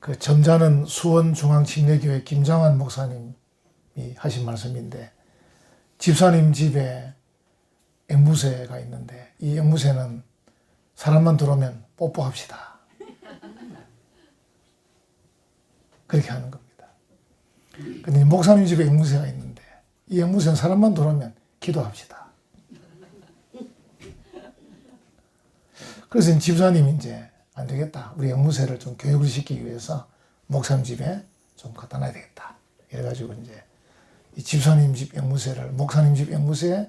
그 점잖은 수원중앙침례교회 김장환 목사님이 하신 말씀인데, 집사님 집에 앵무새가 있는데 이 앵무새는 사람만 들어오면 뽀뽀합시다. 그렇게 하는 겁니다. 근데 목사님 집에 앵무새가 있는데 이 앵무새는 사람만 들어오면 기도합시다. 그래서 집사님이 이제 안 되겠다. 우리 앵무새를 좀 교육을 시키기 위해서 목사님 집에 좀 갖다 놔야 되겠다. 이래가지고 이제 이 집사님 집 앵무새를 목사님 집 앵무새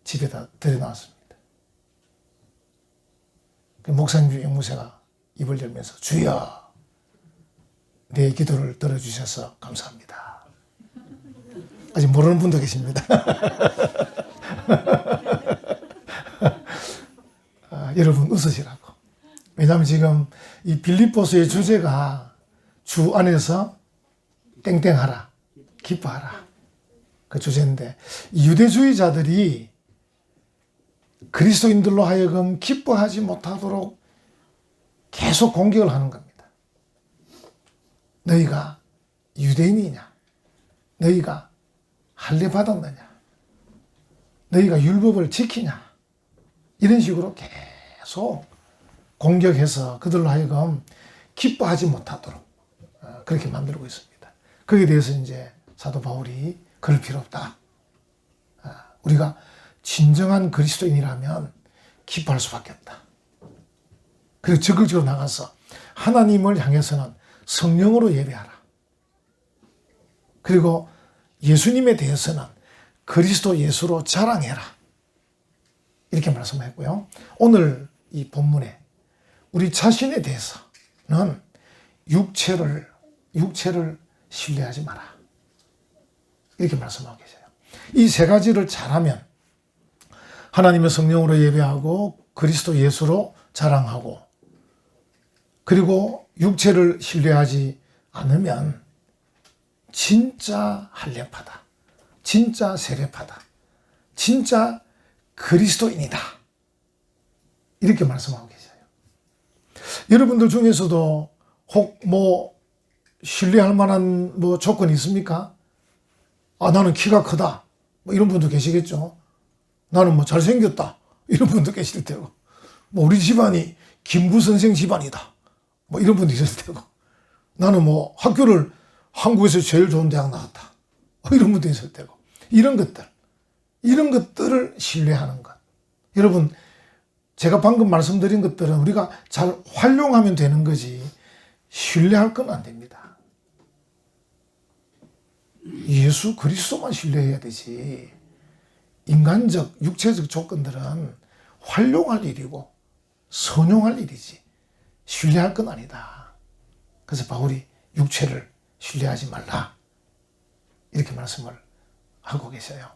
집에다 들여놨습니다. 그 목사님 집 앵무새가 입을 열면서 주여 내 기도를 들어주셔서 감사합니다. 아직 모르는 분도 계십니다. 여러분 웃으시라고. 왜냐하면 지금 이 빌립보서의 주제가 주 안에서 땡땡하라, 기뻐하라. 그 주제인데 유대주의자들이 그리스도인들로 하여금 기뻐하지 못하도록 계속 공격을 하는 겁니다. 너희가 유대인이냐? 너희가 할례 받았느냐? 너희가 율법을 지키냐? 이런 식으로 계속 공격해서 그들로 하여금 기뻐하지 못하도록 그렇게 만들고 있습니다. 거기에 대해서 이제 사도 바울이 그럴 필요 없다. 우리가 진정한 그리스도인이라면 기뻐할 수밖에 없다. 그리고 적극적으로 나가서 하나님을 향해서는 성령으로 예배하라. 그리고 예수님에 대해서는 그리스도 예수로 자랑해라. 이렇게 말씀했고요. 오늘 이 본문에 우리 자신에 대해서는 육체를 신뢰하지 마라. 이렇게 말씀하고 계세요. 이 세 가지를 잘하면 하나님의 성령으로 예배하고 그리스도 예수로 자랑하고 그리고 육체를 신뢰하지 않으면 진짜 할례파다. 진짜 세례파다. 진짜 그리스도인이다. 이렇게 말씀하고 계세요. 여러분들 중에서도 혹 신뢰할 만한 조건이 있습니까? 나는 키가 크다. 이런 분도 계시겠죠. 나는 잘생겼다. 이런 분도 계실 테고. 우리 집안이 김구 선생 집안이다. 이런 분도 있을 테고. 나는 학교를 한국에서 제일 좋은 대학 나왔다. 이런 분도 있을 테고. 이런 것들을 신뢰하는 것. 여러분, 제가 방금 말씀드린 것들은 우리가 잘 활용하면 되는 거지 신뢰할 건 안 됩니다. 예수 그리스도만 신뢰해야 되지 인간적, 육체적 조건들은 활용할 일이고 선용할 일이지 신뢰할 건 아니다. 그래서 바울이 육체를 신뢰하지 말라. 이렇게 말씀을 하고 계셔요.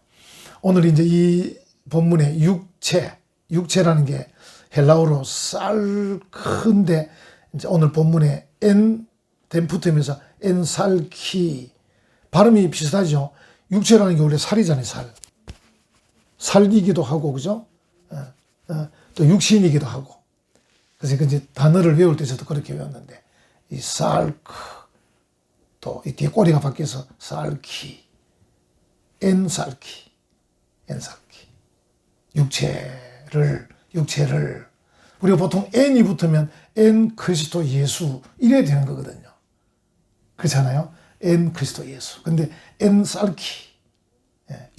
오늘 이제 이 본문의 육체라는 게 헬라어로 쌀 큰데 이제 오늘 본문에 된 붙으면서 엔살키 발음이 비슷하죠. 육체라는 게 원래 살이잖아요. 살이기도 하고 그죠? 또 육신이기도 하고. 그래서 이제 단어를 외울 때 저도 그렇게 외웠는데 이 살크 또 이 뒤에 꼬리가 바뀌어서 살키 엔살키 육체를 우리가 보통 N이 붙으면 N 그리스도 예수 이래야 되는 거거든요. 그렇잖아요. N 그리스도 예수. 근데 엔살키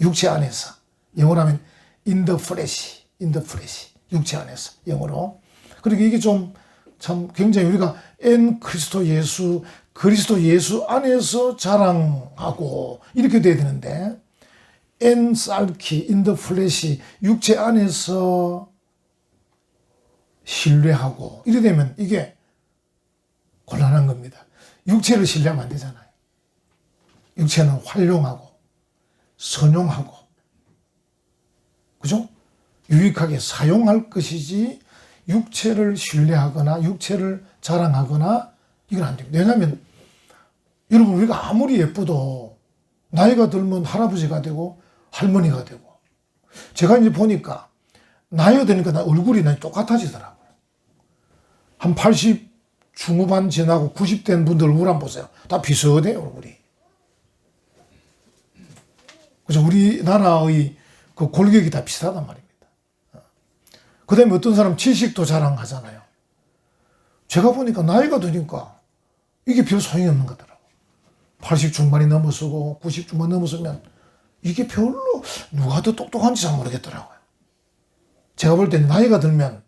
육체 안에서 영어로 하면 in the flesh 육체 안에서 영어로. 그리고 이게 참 굉장히 우리가 N 그리스도 예수 안에서 자랑하고 이렇게 돼야 되는데 엔살키 in the flesh 육체 안에서 신뢰하고 이래 되면 이게 곤란한 겁니다. 육체를 신뢰하면 안 되잖아요. 육체는 활용하고 선용하고 그죠? 유익하게 사용할 것이지 육체를 신뢰하거나 육체를 자랑하거나 이건 안 됩니다. 왜냐하면 여러분 우리가 아무리 예뻐도 나이가 들면 할아버지가 되고 할머니가 되고 제가 이제 보니까 나이가 드니까 얼굴이 똑같아지더라고요. 한 80 중후반 지나고 90된 분들 얼굴 한번 보세요. 다 비슷해요, 얼굴이. 그래서 우리나라의 그 골격이 다 비슷하단 말입니다. 그 다음에 어떤 사람 지식도 자랑하잖아요. 제가 보니까 나이가 드니까 이게 별 소용이 없는 거더라고. 80 중반이 넘어서고 90 중반 넘어서면 이게 별로 누가 더 똑똑한지 잘 모르겠더라고요. 제가 볼 때는 나이가 들면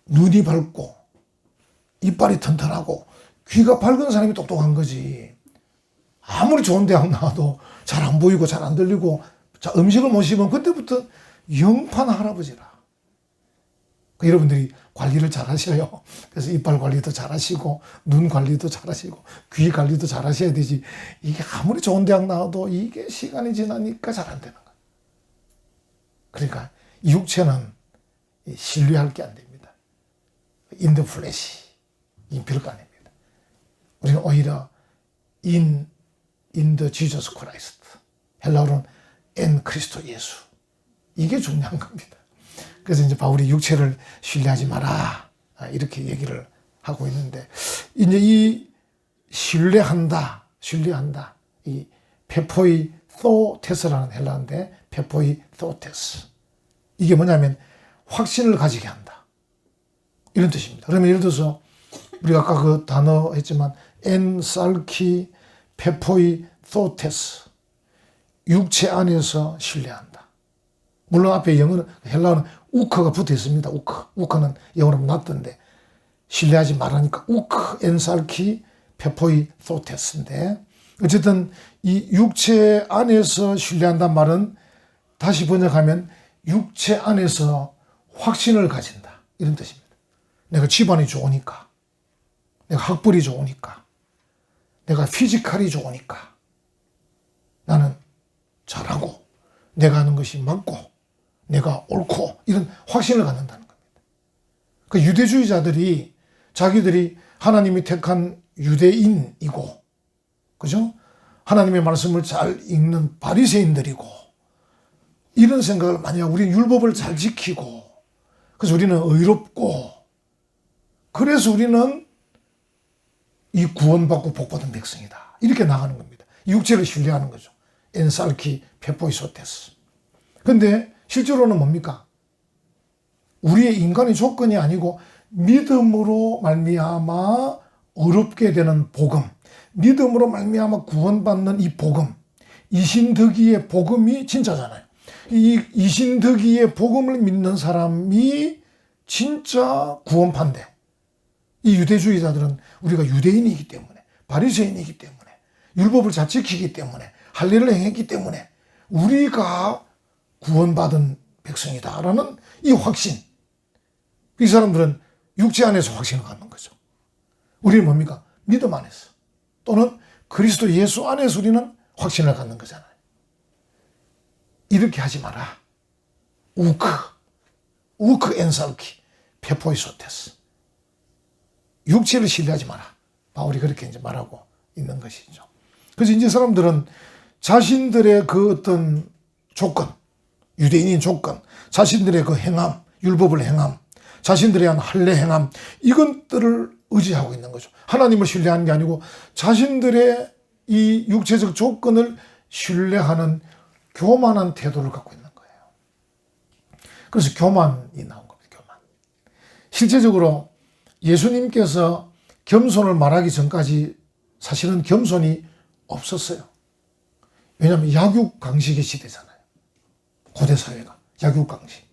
눈이 밝고 이빨이 튼튼하고 귀가 밝은 사람이 똑똑한 거지. 아무리 좋은 대학 나와도 잘 안 보이고 잘 안 들리고 음식을 못 씹으면 그때부터 영판 할아버지라. 여러분들이 관리를 잘 하셔요. 그래서 이빨 관리도 잘 하시고 눈 관리도 잘 하시고 귀 관리도 잘 하셔야 되지. 이게 아무리 좋은 대학 나와도 이게 시간이 지나니까 잘 안 되는 거예요. 그러니까 육체는 신뢰할 게 안 됩니다. In the flesh. 이 별거 아닙니다. 우리는 오히려 in the Jesus Christ. 헬라어로는 in 그리스도 예수. 이게 중요한 겁니다. 그래서 이제 바울이 육체를 신뢰하지 마라. 이렇게 얘기를 하고 있는데, 이제 이 신뢰한다. 이 페포이 소테스라는 헬라어인데, 페포이 소테스. 이게 뭐냐면, 확신을 가지게 한다. 이런 뜻입니다. 그러면 예를 들어서, 우리가 아까 그 단어 했지만, 엔살키 페포이 소테스. 육체 안에서 신뢰한다. 물론 앞에 영어는, 헬라어는 우크가 붙어 있습니다. 우크는 영어로 낫던데, 신뢰하지 말라니까 우크, 엔살키, 페포이, 소테스인데, 어쨌든 이 육체 안에서 신뢰한다는 말은 다시 번역하면 육체 안에서 확신을 가진다. 이런 뜻입니다. 내가 집안이 좋으니까, 내가 학벌이 좋으니까, 내가 피지컬이 좋으니까, 나는 잘하고, 내가 하는 것이 맞고, 내가 옳고, 이런 확신을 갖는다는 겁니다. 그 유대주의자들이 자기들이 하나님이 택한 유대인이고, 그죠? 하나님의 말씀을 잘 읽는 바리새인들이고, 이런 생각을 많이 하고, 우리는 율법을 잘 지키고, 그래서 우리는 의롭고, 그래서 우리는 이 구원받고 복받은 백성이다. 이렇게 나가는 겁니다. 육체를 신뢰하는 거죠. 엔살키 페포이소테스. 근데 실제로는 뭡니까? 우리의 인간의 조건이 아니고 믿음으로 말미암아 어렵게 되는 복음, 믿음으로 말미암아 구원받는 이 복음, 이신득이의 복음이 진짜잖아요. 이 이신득이의 복음을 믿는 사람이 진짜 구원판대. 이 유대주의자들은 우리가 유대인이기 때문에, 바리새인이기 때문에, 율법을 잘 지키기 때문에, 할례를 행했기 때문에 우리가 구원받은 백성이다라는 이 확신. 이 사람들은 육체 안에서 확신을 갖는 거죠. 우리는 뭡니까? 믿음 안에서. 또는 그리스도 예수 안에서 우리는 확신을 갖는 거잖아요. 이렇게 하지 마라. 우크 엔살키 페포이소테스. 육체를 신뢰하지 마라. 바울이 그렇게 이제 말하고 있는 것이죠. 그래서 이제 사람들은 자신들의 그 어떤 조건, 유대인인 조건, 자신들의 그 행함, 율법을 행함, 자신들의 한 할례 행함, 이것들을 의지하고 있는 거죠. 하나님을 신뢰하는 게 아니고 자신들의 이 육체적 조건을 신뢰하는 교만한 태도를 갖고 있는 거예요. 그래서 교만이 나온 겁니다. 교만. 실제적으로 예수님께서 겸손을 말하기 전까지 사실은 겸손이 없었어요. 왜냐하면 약육강식의 시대잖아요. 고대 사회가 약육강식.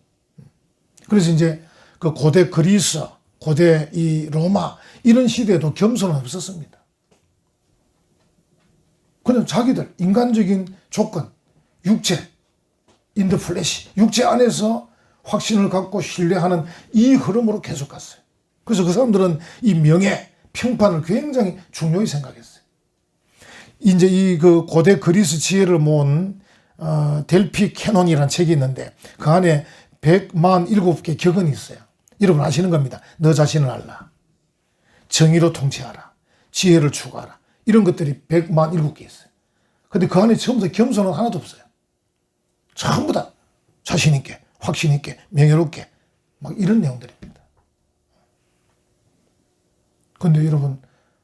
그래서 이제 그 고대 그리스, 고대 이 로마 이런 시대에도 겸손은 없었습니다. 그냥 자기들 인간적인 조건, 육체, in the flesh, 육체 안에서 확신을 갖고 신뢰하는 이 흐름으로 계속 갔어요. 그래서 그 사람들은 이 명예, 평판을 굉장히 중요히 생각했어요. 이제 이 그 고대 그리스 지혜를 모은 델피 캐논이라는 책이 있는데 그 안에 147개 격언이 있어요. 여러분 아시는 겁니다. 너 자신을 알라. 정의로 통치하라. 지혜를 추구하라. 이런 것들이 147개 있어요. 근데 그 안에 전부 다 겸손은 하나도 없어요. 전부 다 자신 있게, 확신 있게, 명예롭게 막 이런 내용들입니다. 근데 여러분,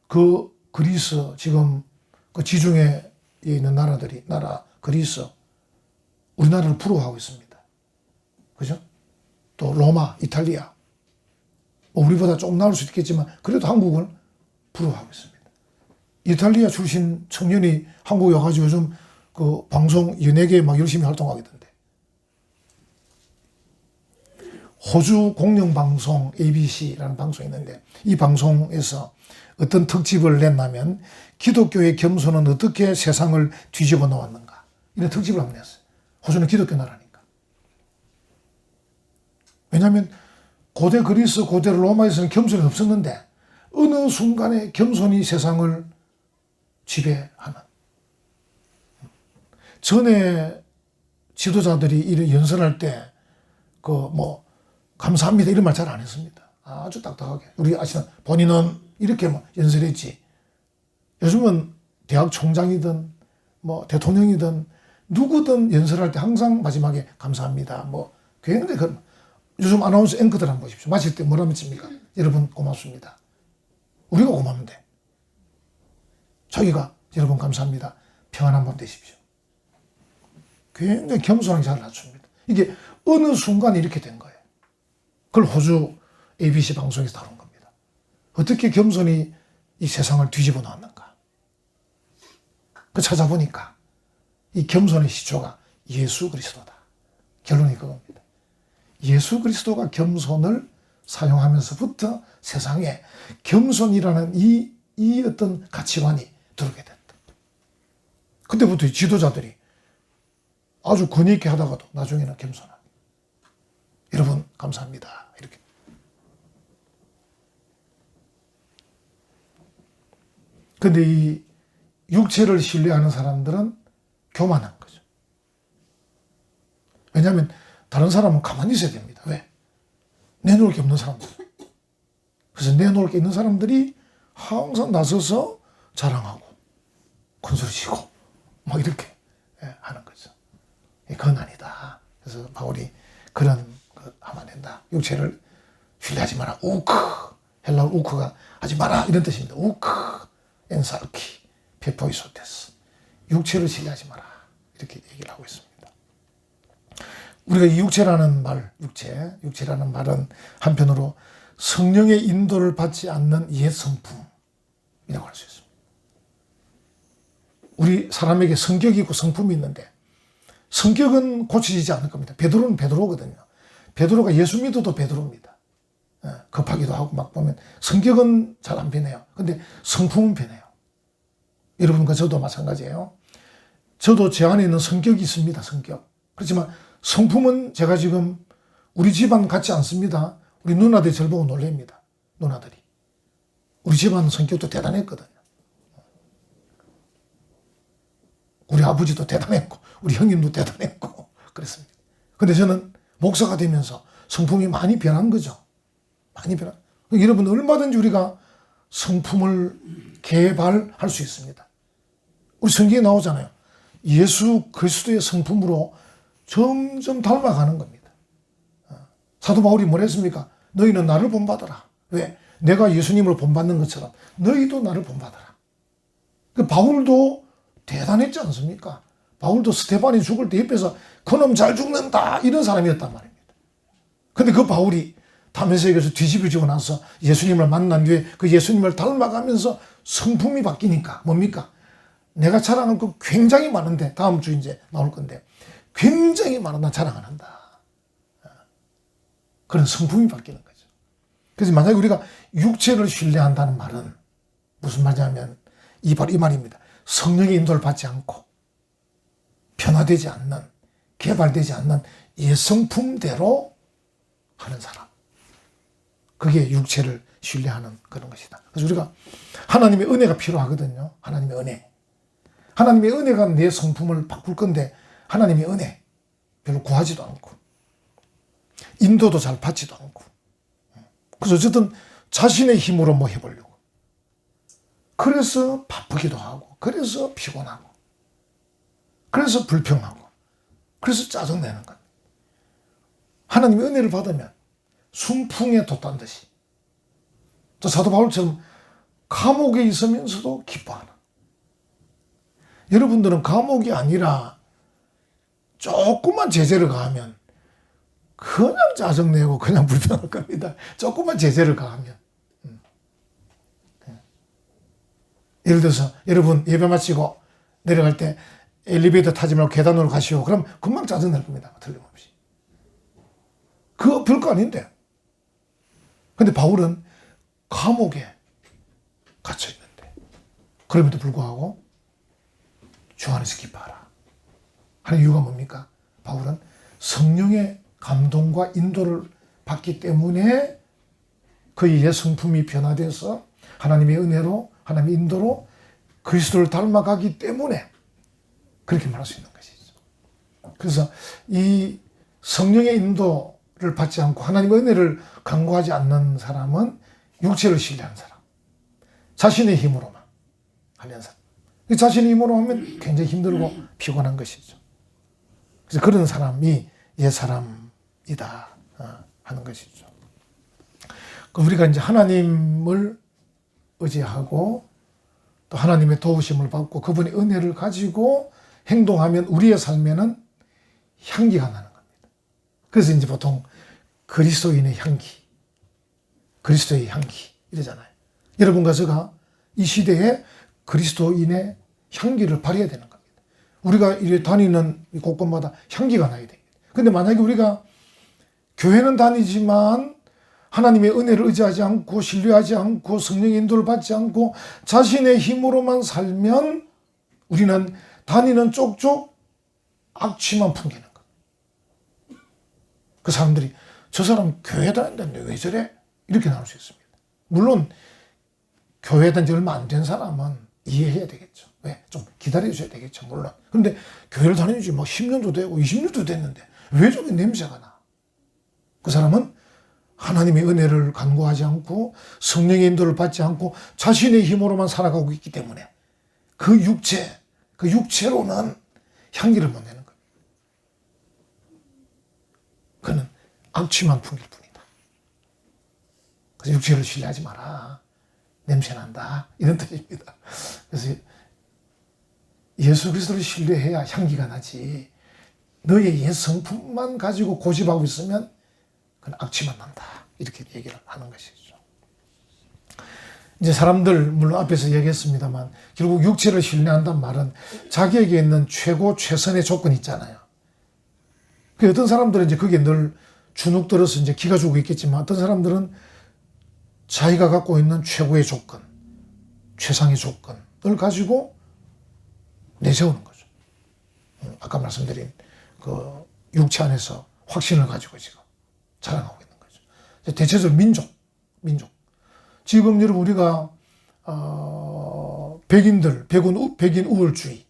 그 그리스, 지금 그 지중해에 있는 나라 그리스, 우리나라를 부러워하고 있습니다. 그죠? 또 로마, 이탈리아. 뭐 우리보다 조금 나을 수 있겠지만, 그래도 한국을 부러워하고 있습니다. 이탈리아 출신 청년이 한국에 와가지고 요즘 그 방송 연예계에 막 열심히 활동하겠던데. 호주 공영방송 ABC라는 방송이 있는데, 이 방송에서 어떤 특집을 냈냐면, 기독교의 겸손은 어떻게 세상을 뒤집어 놓았는가, 이런 특집을 한번 냈어요. 호주는 기독교 나라니까. 왜냐하면 고대 그리스, 고대 로마에서는 겸손이 없었는데 어느 순간에 겸손이 세상을 지배하는. 전에 지도자들이 이런 연설할 때 감사합니다 이런 말 잘 안 했습니다. 아주 딱딱하게. 우리 아시는 본인은 이렇게 연설했지. 요즘은 대학 총장이든 대통령이든 누구든 연설할 때 항상 마지막에 감사합니다. 굉장히 요즘 아나운서 앵커들 한번 보십시오. 마칠 때 뭐라 맺습니까? 여러분 고맙습니다. 우리가 고맙면 돼. 자기가 여러분 감사합니다. 평안한 밤 되십시오. 굉장히 겸손하게 잘 낮춥니다. 이게 어느 순간 이렇게 된 거예요. 그걸 호주 ABC 방송에서 다룬 겁니다. 어떻게 겸손이 이 세상을 뒤집어 놓았는가. 그 찾아보니까 이 겸손의 시초가 예수 그리스도다. 결론이 그겁니다. 예수 그리스도가 겸손을 사용하면서부터 세상에 겸손이라는 이 어떤 가치관이 들어오게 됐다. 그때부터 지도자들이 아주 권위 있게 하다가도 나중에는 겸손하게. 여러분 감사합니다. 이렇게. 근데 이 육체를 신뢰하는 사람들은 교만한 거죠. 왜냐하면 다른 사람은 가만히 있어야 됩니다. 왜? 내놓을 게 없는 사람들. 그래서 내놓을 게 있는 사람들이 항상 나서서 자랑하고 큰소리 치고 이렇게 하는 거죠. 그건 아니다. 그래서 바울이 그런 거 하면 안 된다. 육체를 신뢰하지 마라. 우크. 헬라어 우크가 하지 마라 이런 뜻입니다. 우크 엔살키 페포이소테스. 육체를 신뢰하지 마라. 이렇게 얘기를 하고 있습니다. 우리가 이 육체라는 육체라는 말은 한편으로 성령의 인도를 받지 않는 옛 성품이라고 할 수 있습니다. 우리 사람에게 성격이 있고 성품이 있는데 성격은 고쳐지지 않을 겁니다. 베드로는 베드로거든요. 베드로가 예수 믿어도 베드로입니다. 급하기도 하고 막 보면 성격은 잘 안 변해요. 근데 성품은 변해요. 여러분과 저도 마찬가지예요. 저도 제 안에 있는 성격이 있습니다. 성격. 그렇지만 성품은 제가 지금 우리 집안 같지 않습니다. 우리 누나들이 저를 보고 놀랍니다. 누나들이. 우리 집안 성격도 대단했거든요. 우리 아버지도 대단했고 우리 형님도 대단했고 그랬습니다. 근데 저는 목사가 되면서 성품이 많이 변한 거죠. 많이 변한. 여러분 얼마든지 우리가 성품을 개발할 수 있습니다. 우리 성경에 나오잖아요. 예수 그리스도의 성품으로 점점 닮아가는 겁니다. 사도 바울이 뭘 했습니까? 너희는 나를 본받아라. 왜? 내가 예수님을 본받는 것처럼 너희도 나를 본받아라. 그 바울도 대단했지 않습니까? 바울도 스테반이 죽을 때 옆에서 그놈 잘 죽는다 이런 사람이었단 말입니다. 근데 그 바울이 다메섹에서 뒤집어지고 나서 예수님을 만난 뒤에 그 예수님을 닮아가면서 성품이 바뀌니까 뭡니까? 내가 자랑할 거 굉장히 많은데 다음 주 이제 나올 건데 굉장히 많은 나 자랑 안 한다. 그런 성품이 바뀌는 거죠. 그래서 만약에 우리가 육체를 신뢰한다는 말은 무슨 말이냐면 바로 이 말입니다. 성령의 인도를 받지 않고 변화되지 않는, 개발되지 않는 예성품대로 하는 사람. 그게 육체를 신뢰하는 그런 것이다. 그래서 우리가 하나님의 은혜가 필요하거든요. 하나님의 은혜. 하나님의 은혜가 내 성품을 바꿀 건데 하나님의 은혜 별로 구하지도 않고 인도도 잘 받지도 않고 그래서 어쨌든 자신의 힘으로 뭐 해보려고 그래서 바쁘기도 하고 그래서 피곤하고 그래서 불평하고 그래서 짜증내는 것. 하나님의 은혜를 받으면 순풍에 돛단 듯이 또 사도 바울처럼 감옥에 있으면서도 기뻐하는. 여러분들은 감옥이 아니라 조금만 제재를 가하면 그냥 짜증내고 그냥 불편할 겁니다. 조금만 제재를 가하면. 예를 들어서 여러분 예배 마치고 내려갈 때 엘리베이터 타지 말고 계단으로 가시오. 그럼 금방 짜증날 겁니다. 틀림없이. 그거 별거 아닌데. 근데 바울은 감옥에 갇혀 있는데 그럼에도 불구하고 주 안에서 기뻐하라 하는 이유가 뭡니까? 바울은 성령의 감동과 인도를 받기 때문에 그의 성품이 변화돼서 하나님의 은혜로 하나님의 인도로 그리스도를 닮아가기 때문에 그렇게 말할 수 있는 것이죠. 그래서 이 성령의 인도를 받지 않고 하나님의 은혜를 간구하지 않는 사람은 육체를 신뢰하는 사람, 자신의 힘으로만 하는 사람. 자신의 힘으로 하면 굉장히 힘들고 피곤한 것이죠. 그래서 그런 사람이 옛사람이다 하는 것이죠. 우리가 이제 하나님을 의지하고 또 하나님의 도우심을 받고 그분의 은혜를 가지고 행동하면 우리의 삶에는 향기가 나는 겁니다. 그래서 이제 보통 그리스도인의 향기, 그리스도의 향기 이러잖아요. 여러분과 제가 이 시대에 그리스도인의 향기를 발휘해야 되는 겁니다. 우리가 이래 다니는 곳곳마다 향기가 나야 됩니다. 근데 만약에 우리가 교회는 다니지만 하나님의 은혜를 의지하지 않고 신뢰하지 않고 성령의 인도를 받지 않고 자신의 힘으로만 살면 우리는 다니는 쪽쪽 악취만 풍기는 거예요. 그 사람들이 저 사람 교회 다닌다는데 왜 저래? 이렇게 나올 수 있습니다. 물론 교회 다닌 지 얼마 안 된 사람은 이해해야 되겠죠. 왜? 좀 기다려줘야 되겠죠. 물론. 그런데 교회를 다닌 지 막 10년도 되고 20년도 됐는데 왜 저기 냄새가 나? 그 사람은 하나님의 은혜를 간구하지 않고 성령의 인도를 받지 않고 자신의 힘으로만 살아가고 있기 때문에 그 육체로는 향기를 못 내는 거예요. 그는 악취만 풍길 뿐이다. 그래서 육체를 신뢰하지 마라. 냄새난다. 이런 뜻입니다. 그래서 예수 그리스도를 신뢰해야 향기가 나지. 너의 옛 성품만 가지고 고집하고 있으면 그건 악취만 난다. 이렇게 얘기를 하는 것이죠. 이제 사람들 물론 앞에서 얘기했습니다만 결국 육체를 신뢰한다는 말은 자기에게 있는 최고 최선의 조건이 있잖아요. 그 어떤 사람들은 이제 그게 늘 주눅들어서 이제 기가 죽고 있겠지만 어떤 사람들은 자기가 갖고 있는 최고의 조건, 최상의 조건을 가지고 내세우는 거죠. 아까 말씀드린 그 육체 안에서 확신을 가지고 지금 자랑하고 있는 거죠. 대체적으로 민족. 지금 여러분 우리가 백인 우월주의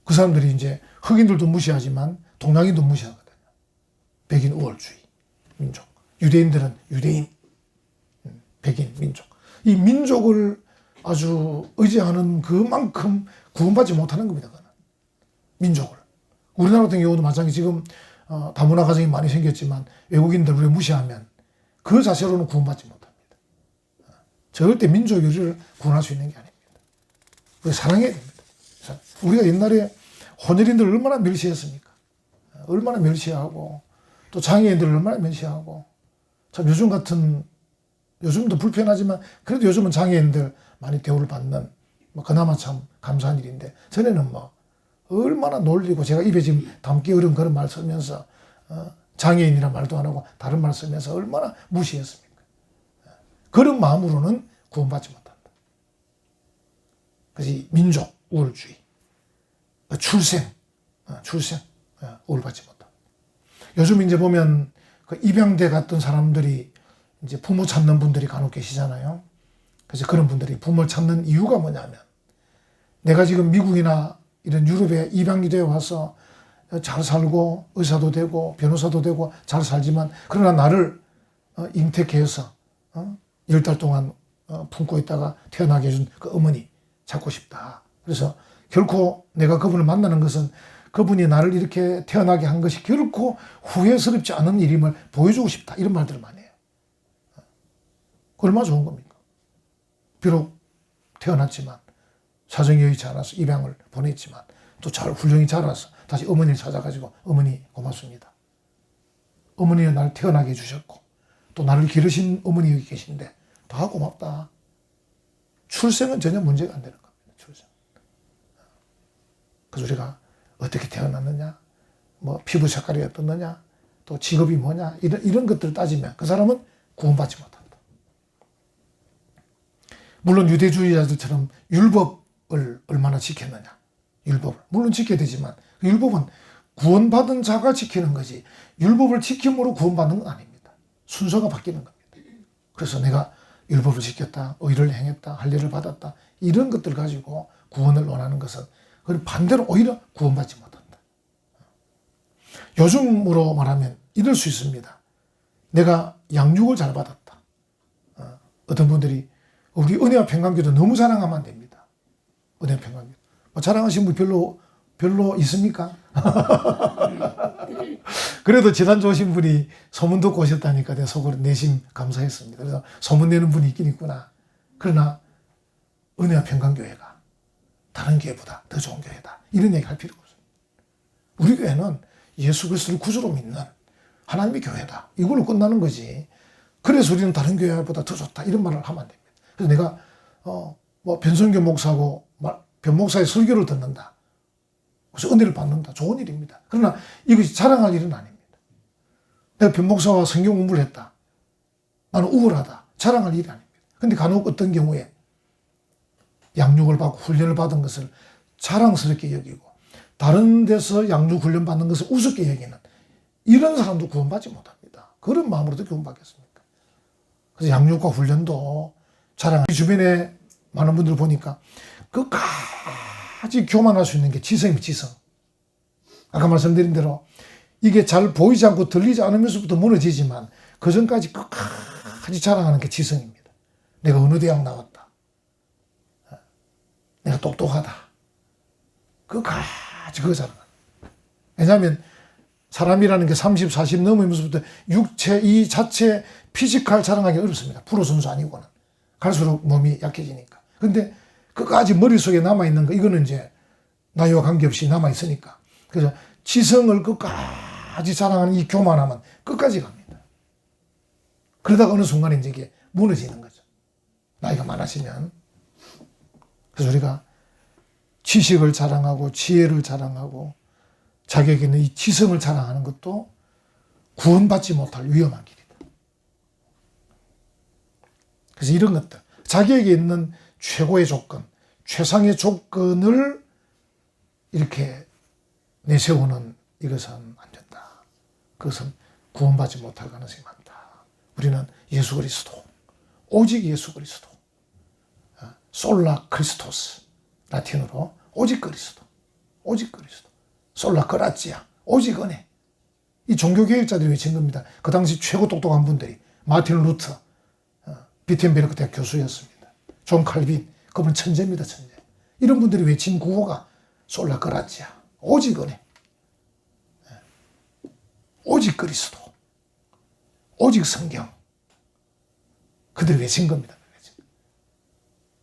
그 사람들이 이제 흑인들도 무시하지만 동양인도 무시하거든요. 백인 우월주의 민족. 유대인들은 유대인, 백인 민족. 이 민족을 아주 의지하는 그만큼 구원받지 못하는 겁니다. 그는. 민족을. 우리나라 같은 경우도 마찬가지 지금 다문화 가정이 많이 생겼지만 외국인들 우리 무시하면 그 자체로는 구원받지 못합니다. 절대 민족이 우리를 구원할 수 있는 게 아닙니다. 우리 사랑해야 됩니다. 우리가 옛날에 혼혈인들을 얼마나 멸시했습니까? 얼마나 멸시하고 또 장애인들을 얼마나 멸시하고 참 요즘도 불편하지만 그래도 요즘은 장애인들 많이 대우를 받는 그나마 참 감사한 일인데 전에는 얼마나 놀리고 제가 입에 지금 담기 어려운 그런 말 쓰면서 장애인이란 말도 안 하고 다른 말 쓰면서 얼마나 무시했습니까? 그런 마음으로는 구원받지 못한다. 그래서 이 민족 우월주의, 출생 우월받지 못한다. 요즘 이제 보면 그 입양대 갔던 사람들이 이제 부모 찾는 분들이 간혹 계시잖아요. 그래서 그런 분들이 부모를 찾는 이유가 뭐냐면 내가 지금 미국이나 이런 유럽에 입양이 되어 와서 잘 살고 의사도 되고 변호사도 되고 잘 살지만 그러나 나를 잉태케해서 10달 동안 품고 있다가 태어나게 해준 그 어머니 찾고 싶다. 그래서 결코 내가 그분을 만나는 것은 그분이 나를 이렇게 태어나게 한 것이 결코 후회스럽지 않은 일임을 보여주고 싶다. 이런 말들을 많이 해요. 얼마나 좋은 겁니까? 비록 태어났지만 사정이 여의치 않아서 입양을 보냈지만 또 잘 훌륭히 자라서 다시 어머니를 찾아가지고 어머니 고맙습니다. 어머니가 날 태어나게 해주셨고 또 나를 기르신 어머니 여기 계신데 다 고맙다. 출생은 전혀 문제가 안 되는 겁니다. 출생. 그래서 우리가 어떻게 태어났느냐, 뭐 피부 색깔이 어떻느냐, 또 직업이 뭐냐 이런 것들을 따지면 그 사람은 구원받지 못한다. 물론 유대주의자들처럼 율법을 얼마나 지켰느냐, 율법을 물론 지켜야 되지만 율법은 구원받은 자가 지키는 거지 율법을 지킴으로 구원받는 건 아닙니다. 순서가 바뀌는 겁니다. 그래서 내가 율법을 지켰다, 의를 행했다, 할례를 받았다 이런 것들 가지고 구원을 원하는 것은 반대로 오히려 구원받지 못한다. 요즘으로 말하면 이럴 수 있습니다. 내가 양육을 잘 받았다. 어떤 분들이 우리 은혜와 평강교도 너무 자랑하면 안 됩니다. 은혜와 평강교. 뭐 자랑하신 분 별로 있습니까? 그래도 지난주 오신 분이 소문 듣고 오셨다니까 내가 속으로 내심 감사했습니다. 그래서 소문 내는 분이 있긴 있구나. 그러나 은혜와 평강교회가 다른 교회보다 더 좋은 교회다. 이런 얘기 할 필요가 없습니다. 우리 교회는 예수 그리스도를 구주로 믿는 하나님의 교회다. 이걸로 끝나는 거지. 그래서 우리는 다른 교회보다 더 좋다. 이런 말을 하면 안 됩니다. 그래서 내가 뭐 변성교 목사하고 변 목사의 설교를 듣는다. 그래서 은혜를 받는다. 좋은 일입니다. 그러나 이것이 자랑할 일은 아닙니다. 내가 변 목사와 성경 공부를 했다. 나는 우월하다. 자랑할 일이 아닙니다. 근데 간혹 어떤 경우에 양육을 받고 훈련을 받은 것을 자랑스럽게 여기고 다른 데서 양육 훈련 받는 것을 우습게 여기는 이런 사람도 구원받지 못합니다. 그런 마음으로도 구원받겠습니까? 그래서 양육과 훈련도 자랑. 주변에 많은 분들 보니까 끝까지 교만할 수 있는 게 지성입니다. 지성. 아까 말씀드린 대로 이게 잘 보이지 않고 들리지 않으면서부터 무너지지만 그 전까지 끝까지 자랑하는 게 지성입니다. 내가 어느 대학 나왔다. 내가 똑똑하다. 끝까지 그거 자랑한다. 왜냐하면 사람이라는 게 30, 40 넘으면서부터 육체, 이 자체 피지컬 자랑하기 어렵습니다. 프로 선수 아니고는. 갈수록 몸이 약해지니까. 근데 끝까지 머릿속에 남아있는 거, 이거는 이제 나이와 관계없이 남아있으니까. 그래서 지성을 끝까지 자랑하는 이 교만함은 끝까지 갑니다. 그러다가 어느 순간에 이제 이게 무너지는 거죠. 나이가 많아지면. 그래서 우리가 지식을 자랑하고 지혜를 자랑하고 자기에게 있는 이 지성을 자랑하는 것도 구원받지 못할 위험한 길이다. 그래서 이런 것들, 자기에게 있는 최고의 조건, 최상의 조건을 이렇게 내세우는 이것은 안 된다. 그것은 구원받지 못할 가능성이 많다. 우리는 예수 그리스도, 오직 예수 그리스도, 솔라 크리스토스, 라틴어로 오직 그리스도, 오직 그리스도, 솔라 그라치아, 오직 은혜. 이 종교개혁자들이 외친 겁니다. 그 당시 최고 똑똑한 분들이 마틴 루터, 비텐베르크 대학 교수였습니다. 존 칼빈, 그분은 천재입니다. 천재. 이런 분들이 외친 구호가 솔라 그라치아, 오직 은혜, 오직 그리스도, 오직 성경. 그들이 외친 겁니다.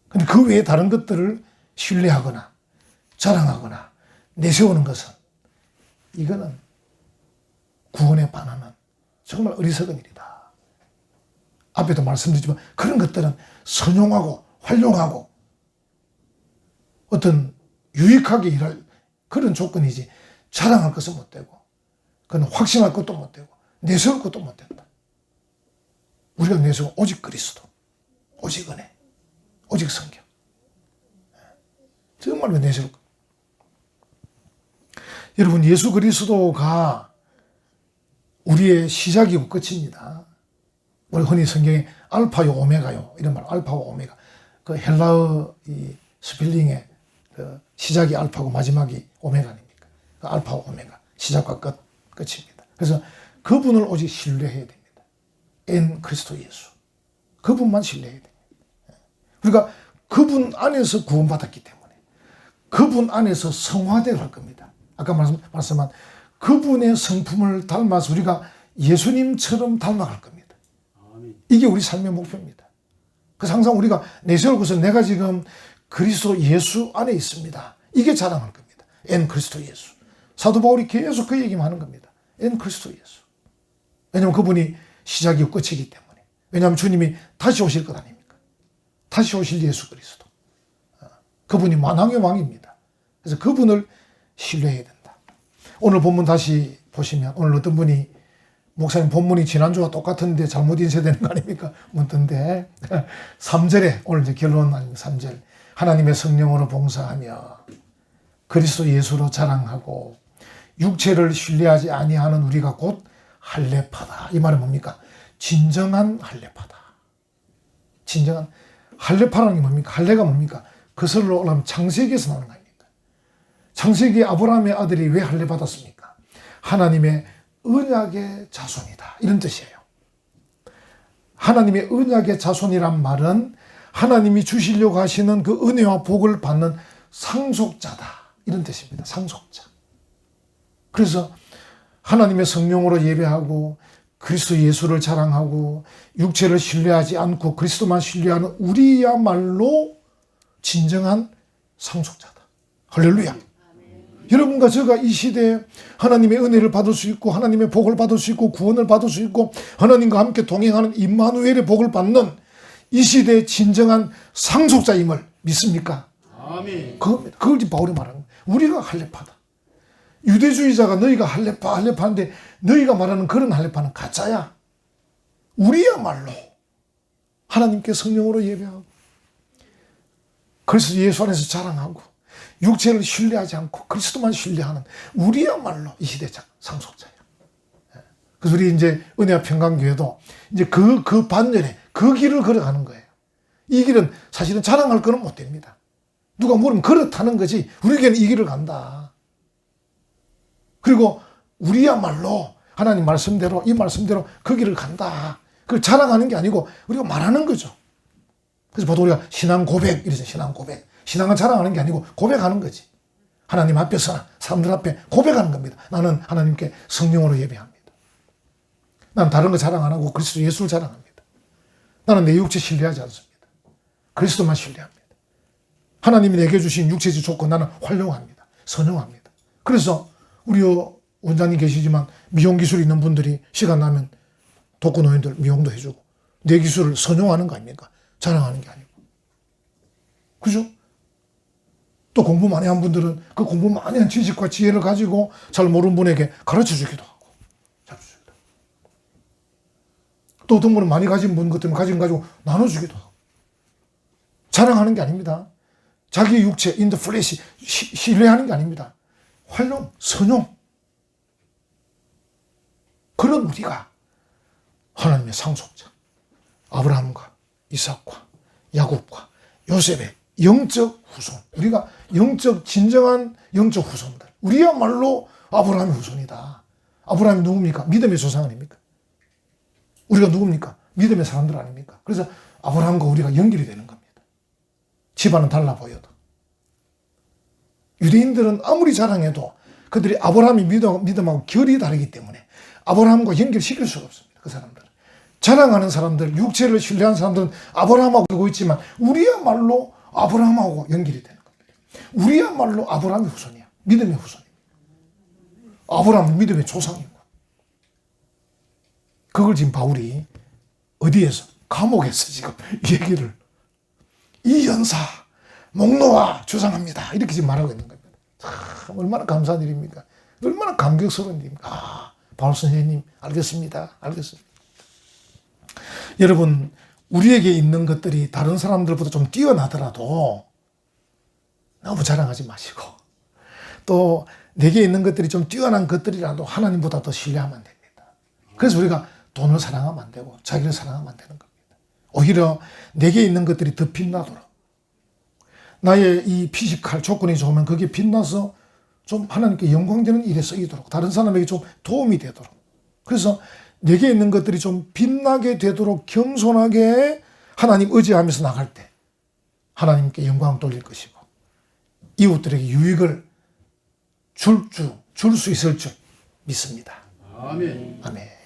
근데 그 외에 다른 것들을 신뢰하거나 자랑하거나 내세우는 것은 이거는 구원에 반하는 정말 어리석은 일이다. 앞에도 말씀드렸지만 그런 것들은 선용하고 활용하고 어떤 유익하게 일할 그런 조건이지 자랑할 것은 못 되고 그건 확신할 것도 못 되고 내세울 것도 못 된다. 우리가 내세우는 오직 그리스도, 오직 은혜, 오직 성경. 정말로 내세울 것. 여러분, 예수 그리스도가 우리의 시작이고 끝입니다. 우리 흔히 성경에 알파요 오메가요 이런 말, 알파와 오메가. 그 헬라어 이 스펠링의 그 시작이 알파고 마지막이 오메가 아닙니까? 그 알파와 오메가, 시작과 끝입니다. 그래서 그분을 오직 신뢰해야 됩니다. 엔 그리스도 예수. 그분만 신뢰해야 됩니다. 우리가 그분 안에서 구원받았기 때문에 그분 안에서 성화되어 갈 겁니다. 아까 말씀한 그분의 성품을 닮아서 우리가 예수님처럼 닮아갈 겁니다. 이게 우리 삶의 목표입니다. 그래서 항상 우리가 내세울 것은 내가 지금 그리스도 예수 안에 있습니다. 이게 자랑할 겁니다. 엔 그리스도 예수. 사도 바울이 계속 그 얘기만 하는 겁니다. 엔 그리스도 예수. 왜냐하면 그분이 시작이고 끝이기 때문에. 왜냐하면 주님이 다시 오실 것 아닙니까? 다시 오실 예수 그리스도. 그분이 만왕의 왕입니다. 그래서 그분을 신뢰해야 된다. 오늘 본문 다시 보시면 오늘 어떤 분이 목사님 본문이 지난주와 똑같은데 잘못 인쇄되는 거 아닙니까? 묻던데 3절에 오늘 이제 결론 아닙니까? 3절 하나님의 성령으로 봉사하며 그리스도 예수로 자랑하고 육체를 신뢰하지 아니하는 우리가 곧 할례파다. 이 말은 뭡니까? 진정한 할례파다. 진정한 할례파라는 게 뭡니까? 할례가 뭡니까? 그슬로 올라가면 창세기에서 나오는 거 아닙니까? 창세기 아브라함의 아들이 왜 할례 받았습니까? 하나님의 언약의 자손이다. 이런 뜻이에요. 하나님의 언약의 자손이란 말은 하나님이 주시려고 하시는 그 은혜와 복을 받는 상속자다. 이런 뜻입니다. 상속자. 그래서 하나님의 성령으로 예배하고 그리스도 예수를 자랑하고 육체를 신뢰하지 않고 그리스도만 신뢰하는 우리야말로 진정한 상속자다. 할렐루야. 여러분과 제가 이 시대에 하나님의 은혜를 받을 수 있고 하나님의 복을 받을 수 있고 구원을 받을 수 있고 하나님과 함께 동행하는 임마누엘의 복을 받는 이 시대의 진정한 상속자임을 믿습니까? 아멘. 그걸 지금 바울이 말하는 거예요. 우리가 할례파다. 유대주의자가 너희가 할례파인데 너희가 말하는 그런 할례파는 가짜야. 우리야말로 하나님께 성령으로 예배하고 그래서 예수 안에서 자랑하고 육체를 신뢰하지 않고 그리스도만 신뢰하는 우리야말로 이 시대 상속자예요. 그래서 우리 이제 은혜와 평강교회도 이제 그 반열에 그 길을 걸어가는 거예요. 이 길은 사실은 자랑할 거는 못 됩니다. 누가 물으면 그렇다는 거지 우리에게는 이 길을 간다. 그리고 우리야말로 하나님 말씀대로 이 말씀대로 그 길을 간다. 그걸 자랑하는 게 아니고 우리가 말하는 거죠. 그래서 보통 우리가 신앙 고백 이러죠. 신앙 고백. 신앙은 자랑하는 게 아니고 고백하는 거지. 하나님 앞에서나 사람들 앞에 고백하는 겁니다. 나는 하나님께 성령으로 예배합니다. 나는 다른 거 자랑 안 하고 그리스도 예수를 자랑합니다. 나는 내 육체 신뢰하지 않습니다. 그리스도만 신뢰합니다. 하나님이 내게 주신 육체적 조건 나는 활용합니다. 선용합니다. 그래서 우리 원장님 계시지만 미용 기술이 있는 분들이 시간 나면 독거노인들 미용도 해주고 내 기술을 선용하는 거 아닙니까? 자랑하는 게 아니고. 그죠? 또 공부 많이 한 분들은 그 공부 많이 한 지식과 지혜를 가지고 잘 모르는 분에게 가르쳐 주기도 하고. 또 어떤 분은 많이 가진 분 같으면 가진 거 가지고 나눠주기도 하고. 자랑하는 게 아닙니다. 자기 육체, in the flesh, 신뢰하는 게 아닙니다. 활용, 선용. 그런 우리가 하나님의 상속자, 아브라함과 이삭과 야곱과 요셉의 영적 후손. 우리가 진정한 영적 후손들. 우리야말로 아브라함의 후손이다. 아브라함이 누굽니까? 믿음의 조상 아닙니까? 우리가 누굽니까? 믿음의 사람들 아닙니까? 그래서 아브라함과 우리가 연결이 되는 겁니다. 집안은 달라 보여도. 유대인들은 아무리 자랑해도 그들이 아브라함의 믿음하고 결이 다르기 때문에 아브라함과 연결시킬 수가 없습니다. 그 사람들은. 자랑하는 사람들, 육체를 신뢰하는 사람들은 아브라함하고 그러고 있지만 우리야말로 아브라함하고 연결이 되는 겁니다. 우리야말로 아브라함의 후손이야. 믿음의 후손이야. 아브라함은 믿음의 조상이고. 그걸 지금 바울이 어디에서? 감옥에서 지금 얘기를 이 연사 목노아 주장합니다. 이렇게 지금 말하고 있는 겁니다. 참 얼마나 감사한 일입니까? 얼마나 감격스러운 일입니까? 아, 바울 선생님 알겠습니다. 여러분 우리에게 있는 것들이 다른 사람들보다 좀 뛰어나더라도 너무 자랑하지 마시고 또 내게 있는 것들이 좀 뛰어난 것들이라도 하나님보다 더 신뢰하면 됩니다. 그래서 우리가 돈을 사랑하면 안 되고 자기를 사랑하면 안 되는 겁니다. 오히려 내게 있는 것들이 더 빛나도록 나의 이 피지컬 조건이 좋으면 그게 빛나서 좀 하나님께 영광되는 일에 쓰이도록 다른 사람에게 좀 도움이 되도록 그래서 내게 있는 것들이 좀 빛나게 되도록 겸손하게 하나님 의지하면서 나갈 때 하나님께 영광 돌릴 것이고 이웃들에게 유익을 줄 수 있을 줄 믿습니다. 아멘. 아멘.